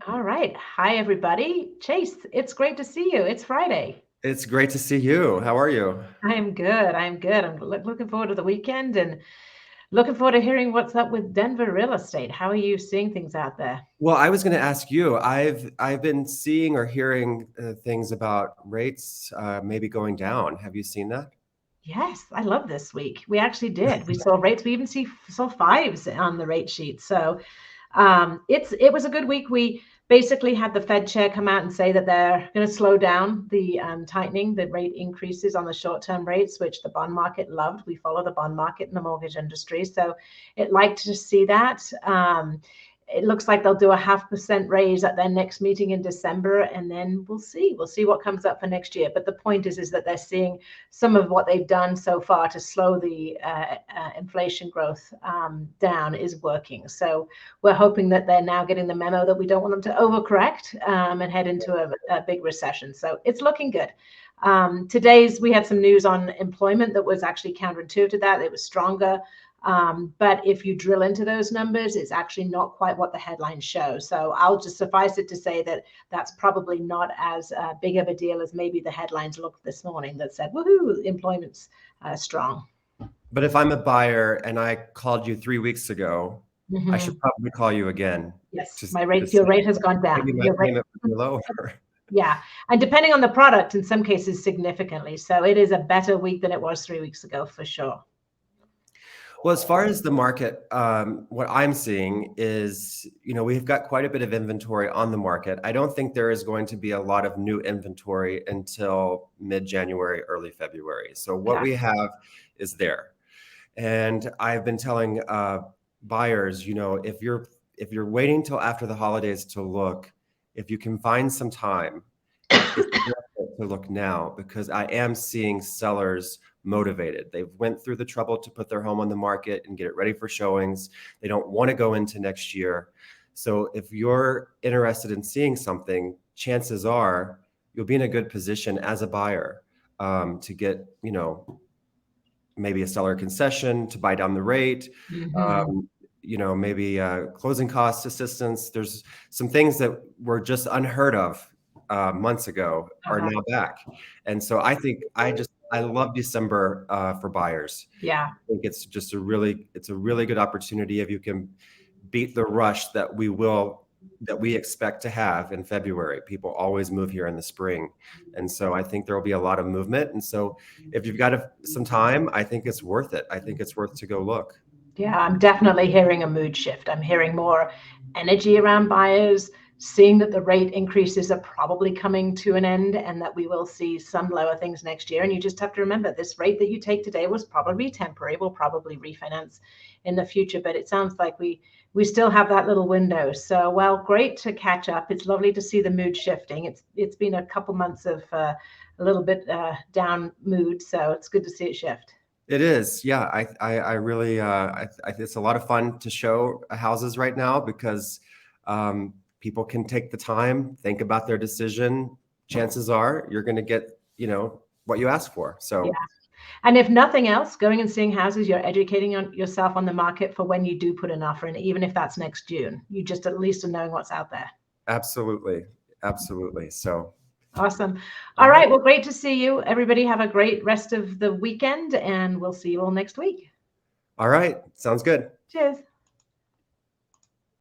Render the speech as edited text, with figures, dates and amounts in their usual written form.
All right. Hi, everybody. Chase, it's great to see you. It's Friday. It's great to see you. How are you? I'm good. I'm good. I'm looking forward to the weekend and looking forward to hearing what's up with Denver real estate. How are you seeing things out there? Well, I was going to ask you. I've been seeing or hearing things about rates maybe going down. Have you seen that? Yes, I love this week. We actually did. We saw rates. We even saw fives on the rate sheet. So it was a good week. We basically had the Fed chair come out and say that they're going to slow down the tightening, the rate increases on the short-term rates, which the bond market loved. We follow the bond market in the mortgage industry, so it liked to see that. It looks like they'll do a 0.5% raise at their next meeting in December, and then we'll see. We'll see what comes up for next year. But the point is that they're seeing some of what they've done so far to slow the inflation growth down is working. So we're hoping that they're now getting the memo that we don't want them to overcorrect and head into a big recession. So it's looking good. We had some news on employment that was actually counterintuitive to that. It was stronger. But if you drill into those numbers, it's actually not quite what the headlines show. So I'll just suffice it to say that that's probably not as big of a deal as maybe the headlines looked this morning that said, woohoo, employment's strong. But if I'm a buyer and I called you 3 weeks ago, I Mm-hmm. should probably call you again Yes, to your see rate has gone maybe down. my Your rate, payment would be lower. yeah. And depending on the product, in some cases, significantly. So it is a better week than it was 3 weeks ago, for sure. Well, as far as the market, what I'm seeing is, we've got quite a bit of inventory on the market. I don't think there is going to be a lot of new inventory until mid-January, early February. So what Yeah. we have is there. And I've been telling buyers, if you're waiting till after the holidays to look, if you can find some time, it's worth it to look now because I am seeing sellers motivated. They've went through the trouble to put their home on the market and get it ready for showings. They don't want to go into next year. So if you're interested in seeing something, chances are you'll be in a good position as a buyer to get, maybe a seller concession to buy down the rate. Mm-hmm. Um, maybe closing cost assistance. There's some things that were just unheard of months ago are Uh-huh. now back. And so I love December for buyers. Yeah. I think it's a really good opportunity if you can beat the rush that we expect to have in February. People always move here in the spring. And so I think there will be a lot of movement. And so if you've got some time, I think it's worth it. I think it's worth to go look. Yeah, I'm definitely hearing a mood shift. I'm hearing more energy around buyers, seeing that the rate increases are probably coming to an end and that we will see some lower things next year. And you just have to remember this rate that you take today was probably temporary. We'll probably refinance in the future, but it sounds like we still have that little window. So, well, great to catch up. It's lovely to see the mood shifting. It's been a couple months of a little bit down mood, so it's good to see it shift. It is, yeah. I really, it's a lot of fun to show houses right now because people can take the time, think about their decision. Chances are you're going to get, what you ask for. Yeah. So And if nothing else, going and seeing houses, you're educating yourself on the market for when you do put an offer in, even if that's next June. You just at least are knowing what's out there. absolutely, absolutely. So, Awesome. all All right, right. Well, great to see you. Everybody have a great rest of the weekend, and we'll see you all next week. all right, sounds good. Cheers.